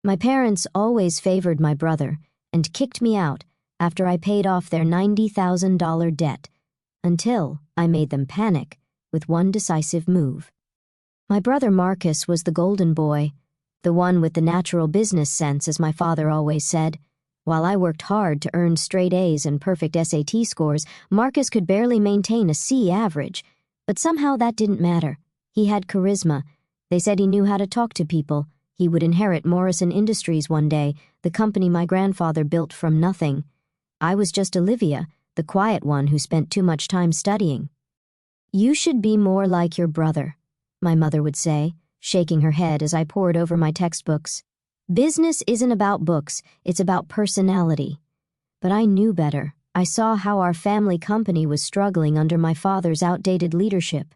My parents always favored my brother and kicked me out after I paid off their $90,000 debt, until I made them panic with one decisive move. My brother Marcus was the golden boy, the one with the natural business sense, as my father always said. While I worked hard to earn straight A's and perfect SAT scores, Marcus could barely maintain a C average, but somehow that didn't matter. He had charisma. They said he knew how to talk to people. He would inherit Morrison Industries one day, the company my grandfather built from nothing. I was just Olivia, the quiet one who spent too much time studying. "You should be more like your brother," my mother would say, shaking her head as I pored over my textbooks. "Business isn't about books, it's about personality." But I knew better. I saw how our family company was struggling under my father's outdated leadership.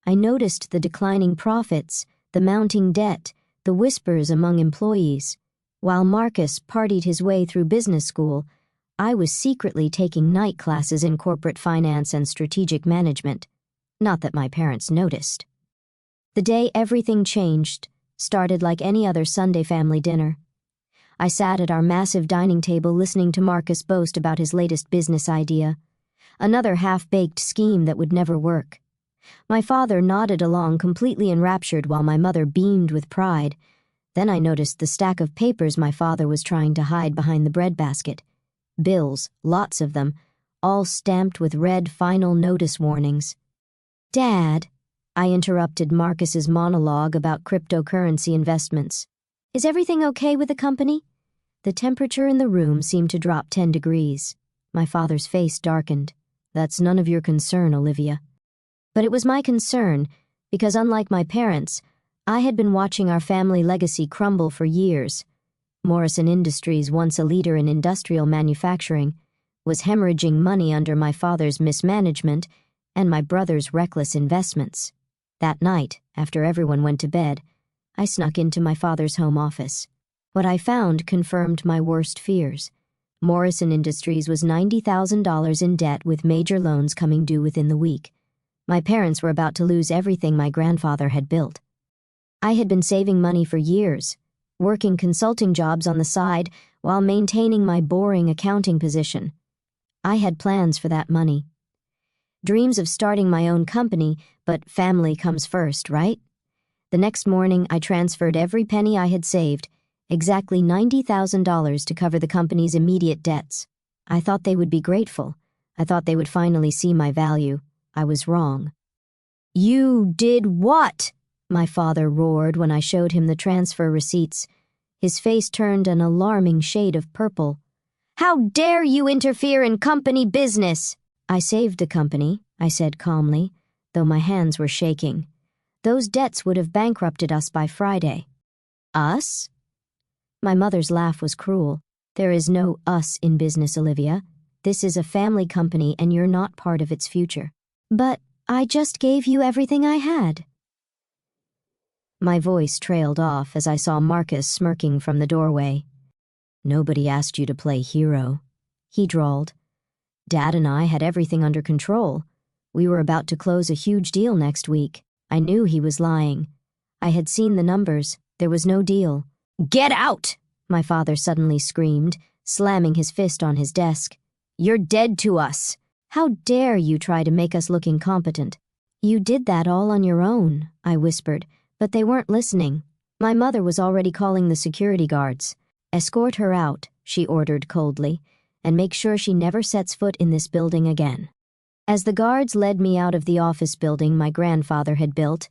I noticed the declining profits, the mounting debt, the whispers among employees. While Marcus partied his way through business school, I was secretly taking night classes in corporate finance and strategic management. Not that my parents noticed. The day everything changed started like any other Sunday family dinner. I sat at our massive dining table listening to Marcus boast about his latest business idea, another half-baked scheme that would never work. My father nodded along, completely enraptured, while my mother beamed with pride. Then I noticed the stack of papers my father was trying to hide behind the breadbasket. Bills, lots of them, all stamped with red final notice warnings. "Dad," I interrupted Marcus's monologue about cryptocurrency investments. "Is everything okay with the company?" The temperature in the room seemed to drop 10 degrees. My father's face darkened. "That's none of your concern, Olivia." But it was my concern, because unlike my parents, I had been watching our family legacy crumble for years. Morrison Industries, once a leader in industrial manufacturing, was hemorrhaging money under my father's mismanagement and my brother's reckless investments. That night, after everyone went to bed, I snuck into my father's home office. What I found confirmed my worst fears. Morrison Industries was $90,000 in debt, with major loans coming due within the week. My parents were about to lose everything my grandfather had built. I had been saving money for years, working consulting jobs on the side while maintaining my boring accounting position. I had plans for that money. Dreams of starting my own company, but family comes first, right? The next morning, I transferred every penny I had saved, exactly $90,000, to cover the company's immediate debts. I thought they would be grateful. I thought they would finally see my value. I was wrong. "You did what?" my father roared when I showed him the transfer receipts. His face turned an alarming shade of purple. "How dare you interfere in company business?" "I saved the company," I said calmly, though my hands were shaking. "Those debts would have bankrupted us by Friday." "Us?" My mother's laugh was cruel. "There is no us in business, Olivia. This is a family company and you're not part of its future." "But I just gave you everything I had." My voice trailed off as I saw Marcus smirking from the doorway. "Nobody asked you to play hero," he drawled. "Dad and I had everything under control. We were about to close a huge deal next week." I knew he was lying. I had seen the numbers. There was no deal. "Get out!" my father suddenly screamed, slamming his fist on his desk. "You're dead to us. How dare you try to make us look incompetent?" "You did that all on your own," I whispered, but they weren't listening. My mother was already calling the security guards. "Escort her out," she ordered coldly, "and make sure she never sets foot in this building again." As the guards led me out of the office building my grandfather had built,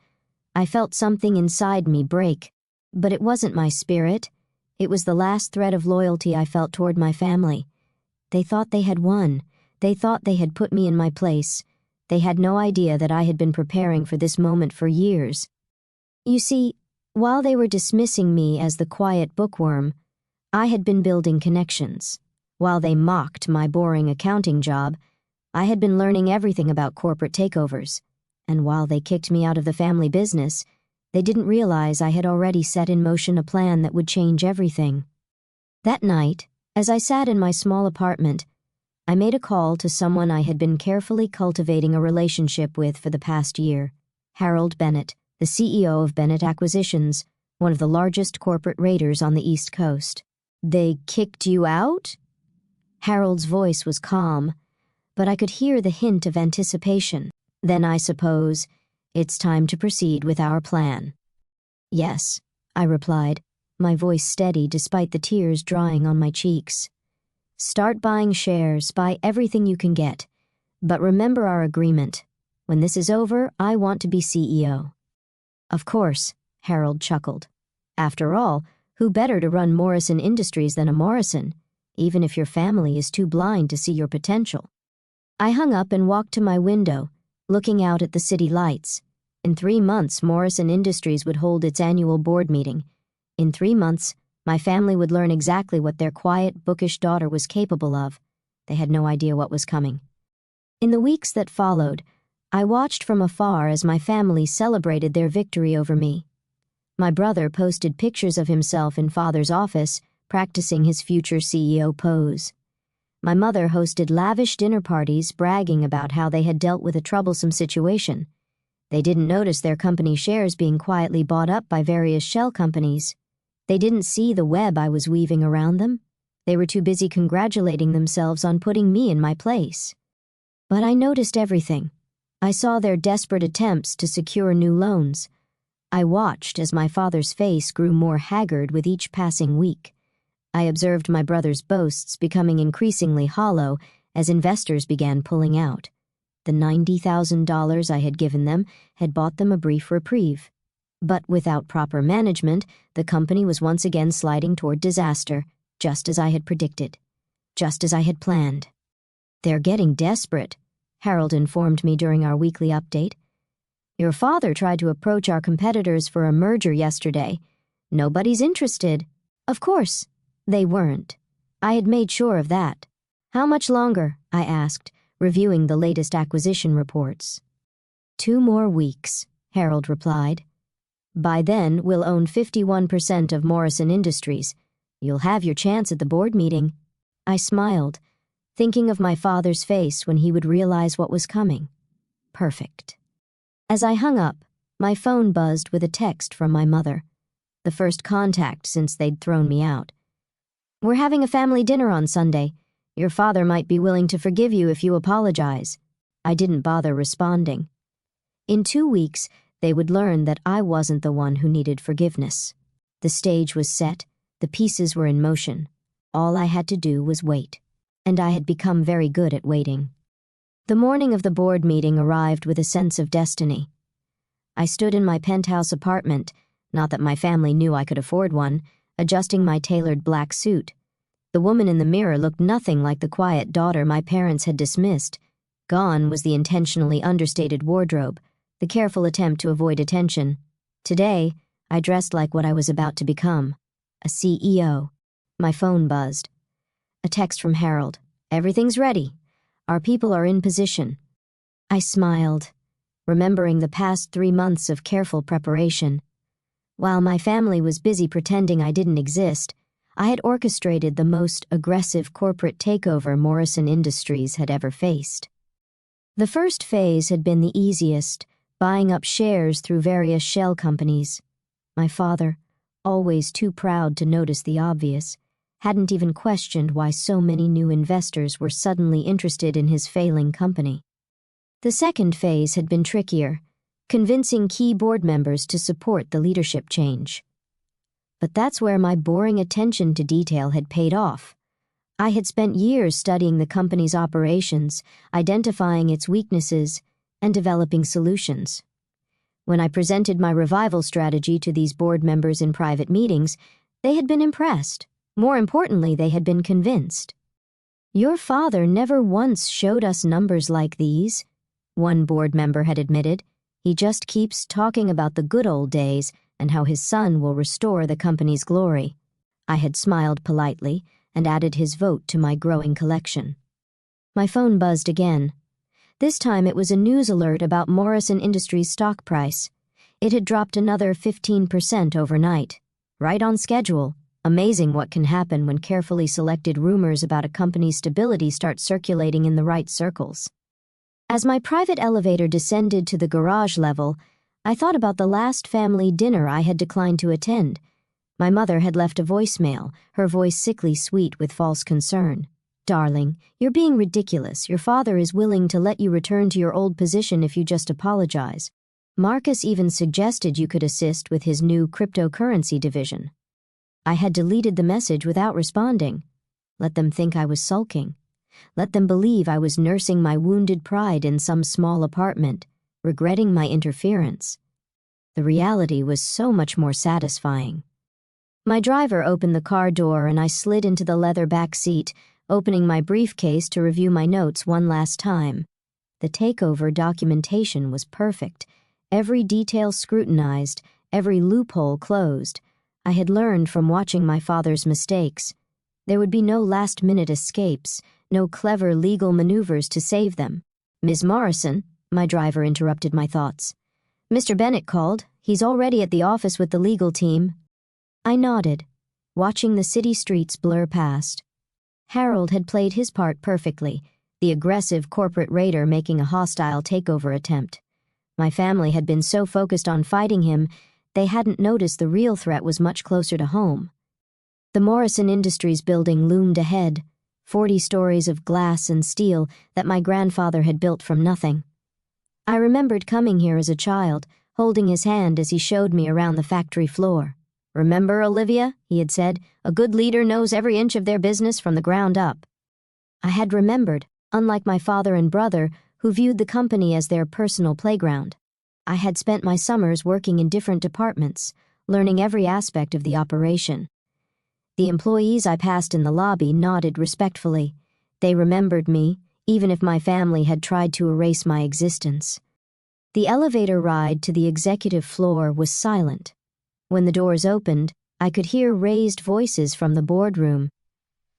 I felt something inside me break. But it wasn't my spirit. It was the last thread of loyalty I felt toward my family. They thought they had won. They thought they had put me in my place. They had no idea that I had been preparing for this moment for years. You see, while they were dismissing me as the quiet bookworm, I had been building connections. While they mocked my boring accounting job, I had been learning everything about corporate takeovers. And while they kicked me out of the family business, they didn't realize I had already set in motion a plan that would change everything. That night, as I sat in my small apartment, I made a call to someone I had been carefully cultivating a relationship with for the past year, Harold Bennett, the CEO of Bennett Acquisitions, one of the largest corporate raiders on the East Coast. They kicked you out? Harold's voice was calm, but I could hear the hint of anticipation. Then I suppose it's time to proceed with our plan. Yes, I replied, my voice steady despite the tears drying on my cheeks. Start buying shares, buy everything you can get. But remember our agreement. When this is over, I want to be CEO. Of course, Harold chuckled. After all, who better to run Morrison Industries than a Morrison, even if your family is too blind to see your potential? I hung up and walked to my window, looking out at the city lights. In 3 months, Morrison Industries would hold its annual board meeting. In 3 months, my family would learn exactly what their quiet, bookish daughter was capable of. They had no idea what was coming. In the weeks that followed, I watched from afar as my family celebrated their victory over me. My brother posted pictures of himself in father's office, practicing his future CEO pose. My mother hosted lavish dinner parties, bragging about how they had dealt with a troublesome situation. They didn't notice their company shares being quietly bought up by various shell companies. They didn't see the web I was weaving around them. They were too busy congratulating themselves on putting me in my place. But I noticed everything. I saw their desperate attempts to secure new loans. I watched as my father's face grew more haggard with each passing week. I observed my brother's boasts becoming increasingly hollow as investors began pulling out. The $90,000 I had given them had bought them a brief reprieve. But without proper management, the company was once again sliding toward disaster, just as I had predicted, just as I had planned. They're getting desperate, Harold informed me during our weekly update. Your father tried to approach our competitors for a merger yesterday. Nobody's interested. Of course, they weren't. I had made sure of that. How much longer? I asked, reviewing the latest acquisition reports. 2 more weeks, Harold replied. By then, we'll own 51% of Morrison Industries. You'll have your chance at the board meeting. I smiled, thinking of my father's face when he would realize what was coming. Perfect. As I hung up, my phone buzzed with a text from my mother, the first contact since they'd thrown me out. We're having a family dinner on Sunday. Your father might be willing to forgive you if you apologize. I didn't bother responding. In 2 weeks, they would learn that I wasn't the one who needed forgiveness. The stage was set, the pieces were in motion. All I had to do was wait, and I had become very good at waiting. The morning of the board meeting arrived with a sense of destiny. I stood in my penthouse apartment, not that my family knew I could afford one, adjusting my tailored black suit. The woman in the mirror looked nothing like the quiet daughter my parents had dismissed. Gone was the intentionally understated wardrobe, the careful attempt to avoid attention. Today, I dressed like what I was about to become, a CEO. My phone buzzed. A text from Harold. Everything's ready. Our people are in position. I smiled, remembering the past 3 months of careful preparation. While my family was busy pretending I didn't exist, I had orchestrated the most aggressive corporate takeover Morrison Industries had ever faced. The first phase had been the easiest, buying up shares through various shell companies. My father, always too proud to notice the obvious, hadn't even questioned why so many new investors were suddenly interested in his failing company. The second phase had been trickier, convincing key board members to support the leadership change. But that's where my boring attention to detail had paid off. I had spent years studying the company's operations, identifying its weaknesses, and developing solutions. When I presented my revival strategy to these board members in private meetings, they had been impressed. More importantly, they had been convinced. Your father never once showed us numbers like these, one board member had admitted. He just keeps talking about the good old days and how his son will restore the company's glory. I had smiled politely and added his vote to my growing collection. My phone buzzed again. This time it was a news alert about Morrison Industries' stock price. It had dropped another 15% overnight. Right on schedule. Amazing what can happen when carefully selected rumors about a company's stability start circulating in the right circles. As my private elevator descended to the garage level, I thought about the last family dinner I had declined to attend. My mother had left a voicemail, her voice sickly sweet with false concern. "Darling, you're being ridiculous. Your father is willing to let you return to your old position if you just apologize. Marcus even suggested you could assist with his new cryptocurrency division." I had deleted the message without responding. Let them think I was sulking. Let them believe I was nursing my wounded pride in some small apartment, regretting my interference. The reality was so much more satisfying. My driver opened the car door and I slid into the leather back seat, opening my briefcase to review my notes one last time. The takeover documentation was perfect, every detail scrutinized, every loophole closed. I had learned from watching my father's mistakes. There would be no last-minute escapes, no clever legal maneuvers to save them. "Ms. Morrison," my driver interrupted my thoughts. "Mr. Bennett called. He's already at the office with the legal team." I nodded, watching the city streets blur past. Harold had played his part perfectly, the aggressive corporate raider making a hostile takeover attempt. My family had been so focused on fighting him, they hadn't noticed the real threat was much closer to home. The Morrison Industries building loomed ahead, 40 stories of glass and steel that my grandfather had built from nothing. I remembered coming here as a child, holding his hand as he showed me around the factory floor. "Remember, Olivia," he had said, "a good leader knows every inch of their business from the ground up." I had remembered, unlike my father and brother, who viewed the company as their personal playground. I had spent my summers working in different departments, learning every aspect of the operation. The employees I passed in the lobby nodded respectfully. They remembered me, even if my family had tried to erase my existence. The elevator ride to the executive floor was silent. When the doors opened, I could hear raised voices from the boardroom.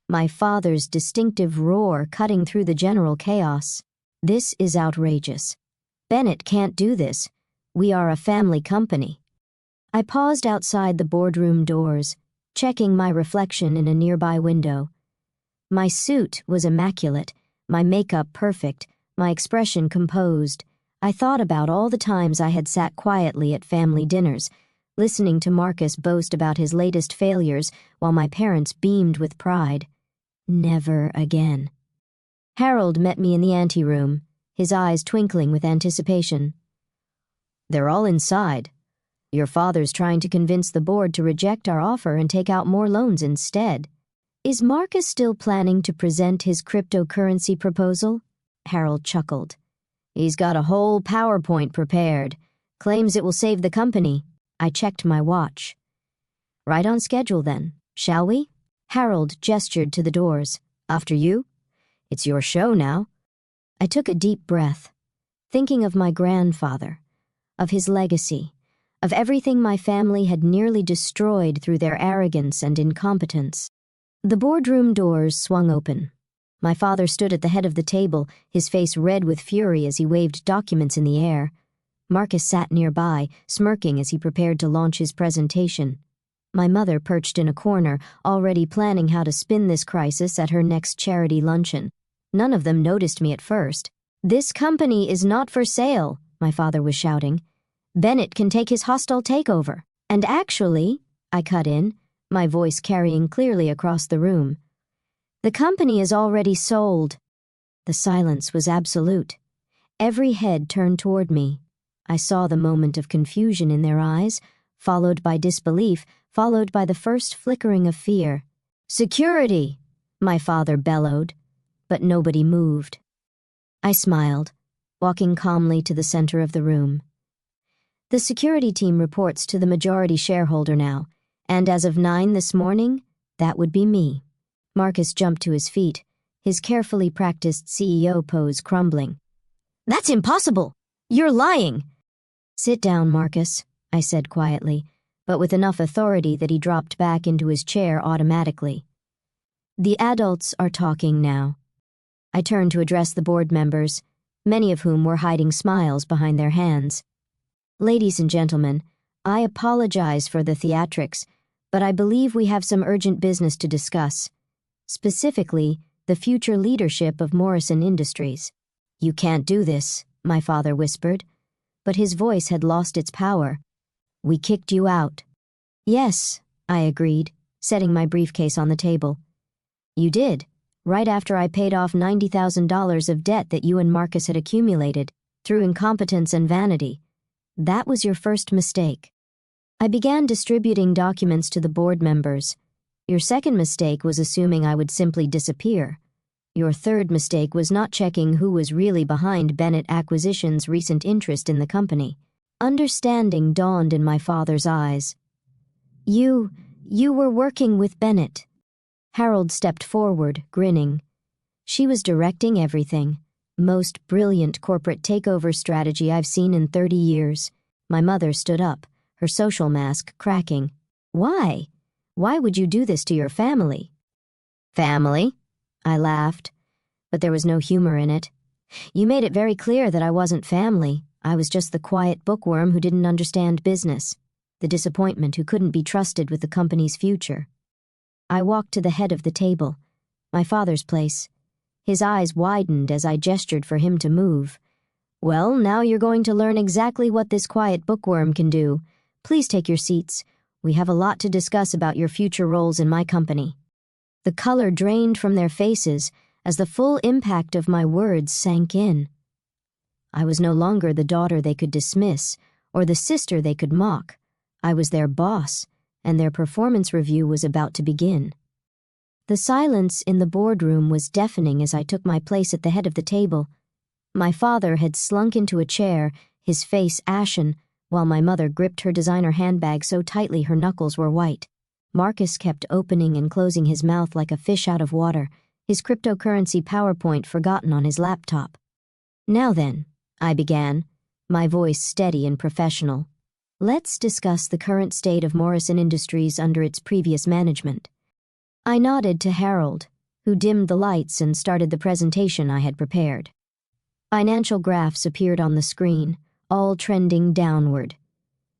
My father's distinctive roar cutting through the general chaos. "This is outrageous. Bennett can't do this. We are a family company." I paused outside the boardroom doors, checking my reflection in a nearby window. My suit was immaculate, my makeup perfect, my expression composed. I thought about all the times I had sat quietly at family dinners, listening to Marcus boast about his latest failures while my parents beamed with pride. Never again. Harold met me in the anteroom, his eyes twinkling with anticipation. "They're all inside. Your father's trying to convince the board to reject our offer and take out more loans instead." "Is Marcus still planning to present his cryptocurrency proposal?" Harold chuckled. "He's got a whole PowerPoint prepared. Claims it will save the company." I checked my watch. "Right on schedule then, shall we?" Harold gestured to the doors. "After you? It's your show now." I took a deep breath, thinking of my grandfather, of his legacy, of everything my family had nearly destroyed through their arrogance and incompetence. The boardroom doors swung open. My father stood at the head of the table, his face red with fury as he waved documents in the air. Marcus sat nearby, smirking as he prepared to launch his presentation. My mother perched in a corner, already planning how to spin this crisis at her next charity luncheon. None of them noticed me at first. "This company is not for sale," my father was shouting. "Bennett can take his hostile takeover. And actually," I cut in, my voice carrying clearly across the room, "the company is already sold." The silence was absolute. Every head turned toward me. I saw the moment of confusion in their eyes, followed by disbelief, followed by the first flickering of fear. "Security!" my father bellowed, but nobody moved. I smiled, walking calmly to the center of the room. "The security team reports to the majority shareholder now, and as of 9 this morning, that would be me." Marcus jumped to his feet, his carefully practiced CEO pose crumbling. "That's impossible! You're lying!" "Sit down, Marcus," I said quietly, but with enough authority that he dropped back into his chair automatically. "The adults are talking now." I turned to address the board members, many of whom were hiding smiles behind their hands. "Ladies and gentlemen, I apologize for the theatrics, but I believe we have some urgent business to discuss, specifically the future leadership of Morrison Industries." "You can't do this," my father whispered. but his voice had lost its power. "We kicked you out." "Yes," I agreed, setting my briefcase on the table. "You did, right after I paid off $90,000 of debt that you and Marcus had accumulated, through incompetence and vanity. That was your first mistake." I began distributing documents to the board members. "Your second mistake was assuming I would simply disappear. Your third mistake was not checking who was really behind Bennett Acquisition's recent interest in the company." Understanding dawned in my father's eyes. You were working with Bennett." Harold stepped forward, grinning. "She was directing everything. Most brilliant corporate takeover strategy I've seen in 30 years. My mother stood up, her social mask cracking. "Why? Why would you do this to your family?" "Family?" I laughed, but there was no humor in it. "You made it very clear that I wasn't family. I was just the quiet bookworm who didn't understand business, the disappointment who couldn't be trusted with the company's future." I walked to the head of the table, my father's place. His eyes widened as I gestured for him to move. "Well, now you're going to learn exactly what this quiet bookworm can do. Please take your seats. We have a lot to discuss about your future roles in my company." The color drained from their faces as the full impact of my words sank in. I was no longer the daughter they could dismiss or the sister they could mock. I was their boss, and their performance review was about to begin. The silence in the boardroom was deafening as I took my place at the head of the table. My father had slunk into a chair, his face ashen, while my mother gripped her designer handbag so tightly her knuckles were white. Marcus kept opening and closing his mouth like a fish out of water, his cryptocurrency PowerPoint forgotten on his laptop. "Now then," I began, my voice steady and professional. "Let's discuss the current state of Morrison Industries under its previous management." I nodded to Harold, who dimmed the lights and started the presentation I had prepared. Financial graphs appeared on the screen, all trending downward.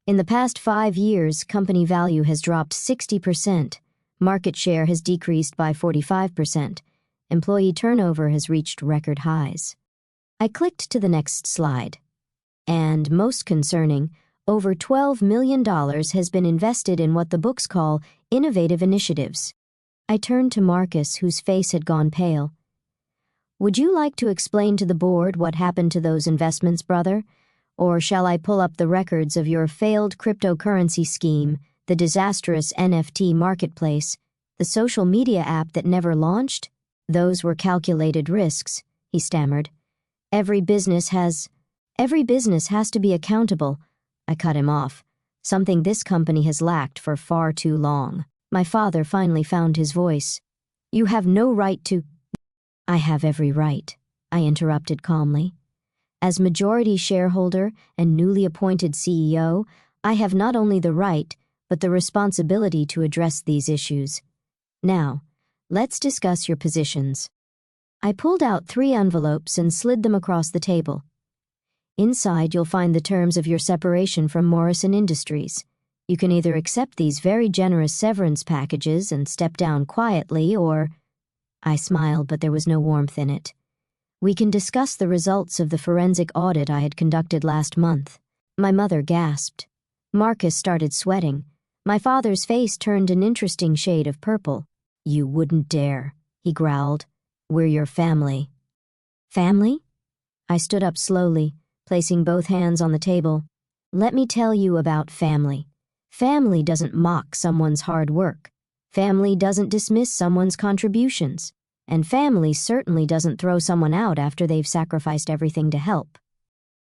In the past 5 years, company value has dropped 60%, market share has decreased by 45%, employee turnover has reached record highs. I clicked to the next slide. And, most concerning, over $12 million has been invested in what the books call innovative initiatives. I turned to Marcus, whose face had gone pale. "Would you like to explain to the board what happened to those investments, brother? Or shall I pull up the records of your failed cryptocurrency scheme, the disastrous NFT marketplace, the social media app that never launched?" "Those were calculated risks," he stammered. Every business has to be accountable." I cut him off, something this company has lacked for far too long. My father finally found his voice. "You have no right to—" "I have every right," I interrupted calmly. "As majority shareholder and newly appointed CEO, I have not only the right, but the responsibility to address these issues. Now, let's discuss your positions." I pulled out 3 envelopes and slid them across the table. "Inside, you'll find the terms of your separation from Morrison Industries. You can either accept these very generous severance packages and step down quietly, or—" I smiled, but there was no warmth in it. "We can discuss the results of the forensic audit I had conducted last month." My mother gasped. Marcus started sweating. My father's face turned an interesting shade of purple. "You wouldn't dare," he growled. "We're your family." "Family?" I stood up slowly, placing both hands on the table. "Let me tell you about family. Family doesn't mock someone's hard work. Family doesn't dismiss someone's contributions. And family certainly doesn't throw someone out after they've sacrificed everything to help."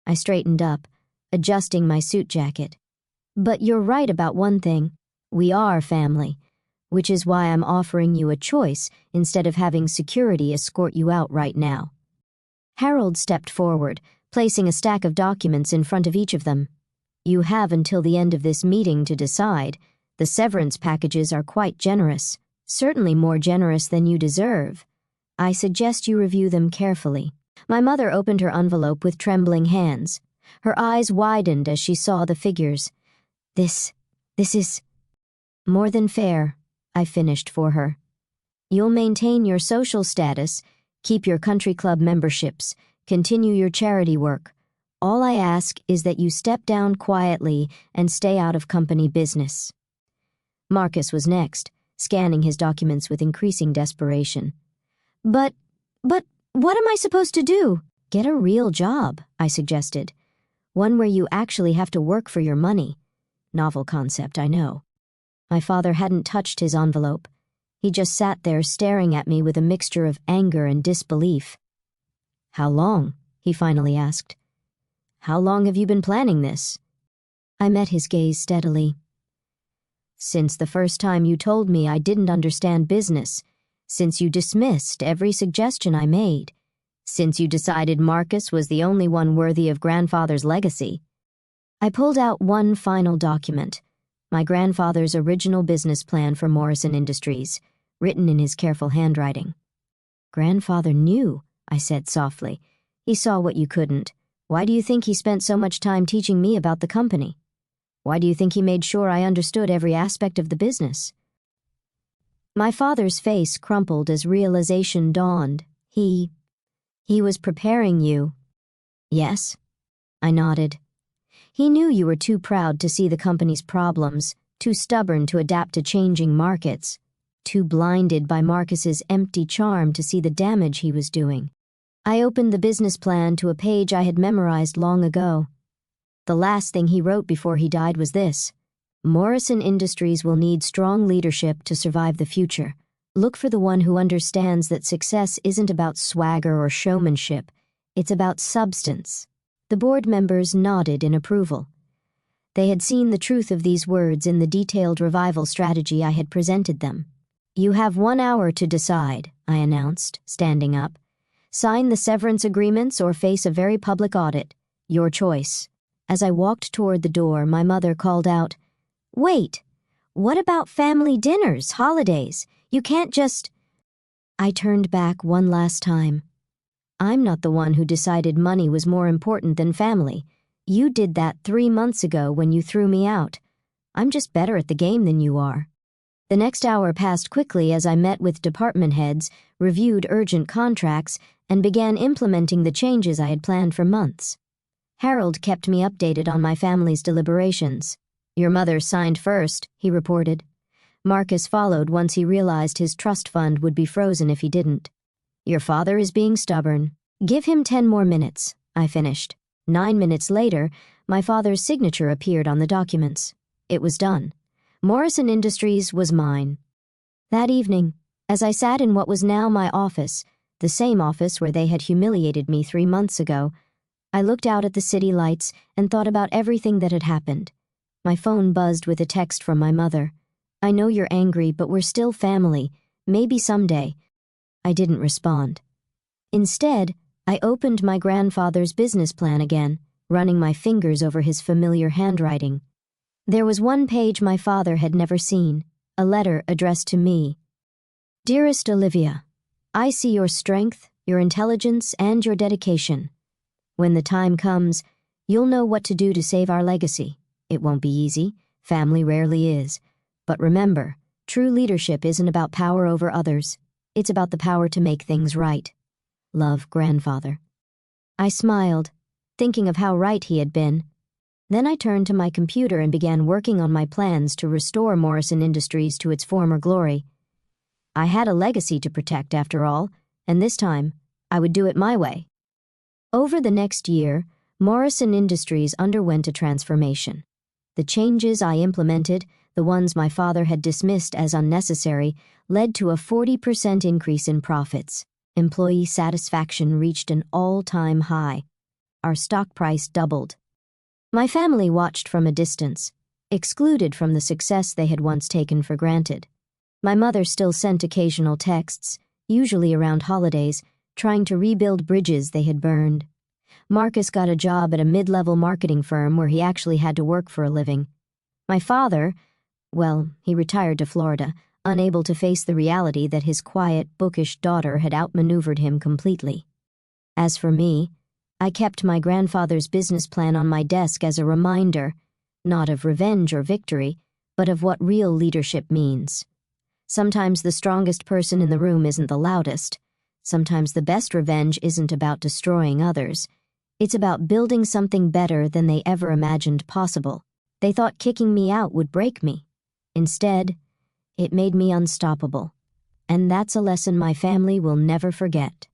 I straightened up, adjusting my suit jacket. "But you're right about one thing. We are family, which is why I'm offering you a choice instead of having security escort you out right now." Harold stepped forward, placing a stack of documents in front of each of them. "You have until the end of this meeting to decide. The severance packages are quite generous, certainly more generous than you deserve. I suggest you review them carefully." My mother opened her envelope with trembling hands. Her eyes widened as she saw the figures. This is more than fair," I finished for her. "You'll maintain your social status, keep your country club memberships, continue your charity work, All I ask is that you step down quietly and stay out of company business." Marcus was next, scanning his documents with increasing desperation. But what am I supposed to do?" "Get a real job," I suggested. "One where you actually have to work for your money." Novel concept, I know. My father hadn't touched his envelope. He just sat there staring at me with a mixture of anger and disbelief. "How long?" he finally asked. "How long have you been planning this?" I met his gaze steadily. "Since the first time you told me I didn't understand business, since you dismissed every suggestion I made, since you decided Marcus was the only one worthy of grandfather's legacy." I pulled out one final document, my grandfather's original business plan for Morrison Industries, written in his careful handwriting. "Grandfather knew," I said softly. "He saw what you couldn't. Why do you think he spent so much time teaching me about the company? Why do you think he made sure I understood every aspect of the business?" My father's face crumpled as realization dawned. He was preparing you." "Yes?" I nodded. "He knew you were too proud to see the company's problems, too stubborn to adapt to changing markets, too blinded by Marcus's empty charm to see the damage he was doing." I opened the business plan to a page I had memorized long ago. The last thing he wrote before he died was this: "Morrison Industries will need strong leadership to survive the future. Look for the one who understands that success isn't about swagger or showmanship. It's about substance." The board members nodded in approval. They had seen the truth of these words in the detailed revival strategy I had presented them. "You have 1 hour to decide," I announced, standing up. "Sign the severance agreements or face a very public audit. Your choice." As I walked toward the door, my mother called out, "Wait! What about family dinners, holidays? You can't just—" I turned back one last time. "I'm not the one who decided money was more important than family. You did that 3 months ago when you threw me out. I'm just better at the game than you are." The next hour passed quickly as I met with department heads, reviewed urgent contracts, and began implementing the changes I had planned for months. Harold kept me updated on my family's deliberations. "Your mother signed first," he reported. Marcus followed once he realized his trust fund would be frozen if he didn't. "Your father is being stubborn. Give him 10 more minutes," I finished. 9 minutes later, my father's signature appeared on the documents. It was done. Morrison Industries was mine. That evening, as I sat in what was now my office, the same office where they had humiliated me 3 months ago, I looked out at the city lights and thought about everything that had happened. My phone buzzed with a text from my mother. "I know you're angry, but we're still family. Maybe someday." I didn't respond. Instead, I opened my grandfather's business plan again, running my fingers over his familiar handwriting. There was one page my father had never seen, a letter addressed to me. "Dearest Olivia, I see your strength, your intelligence, and your dedication. When the time comes, you'll know what to do to save our legacy. It won't be easy. Family rarely is. But remember, true leadership isn't about power over others. It's about the power to make things right. Love, Grandfather." I smiled, thinking of how right he had been. Then I turned to my computer and began working on my plans to restore Morrison Industries to its former glory. I had a legacy to protect, after all, and this time, I would do it my way. Over the next year, Morrison Industries underwent a transformation. The changes I implemented, the ones my father had dismissed as unnecessary, led to a 40% increase in profits. Employee satisfaction reached an all-time high. Our stock price doubled. My family watched from a distance, excluded from the success they had once taken for granted. My mother still sent occasional texts, usually around holidays, trying to rebuild bridges they had burned. Marcus got a job at a mid-level marketing firm where he actually had to work for a living. My father, well, he retired to Florida, unable to face the reality that his quiet, bookish daughter had outmaneuvered him completely. As for me, I kept my grandfather's business plan on my desk as a reminder, not of revenge or victory, but of what real leadership means. Sometimes the strongest person in the room isn't the loudest. Sometimes the best revenge isn't about destroying others. It's about building something better than they ever imagined possible. They thought kicking me out would break me. Instead, it made me unstoppable. And that's a lesson my family will never forget.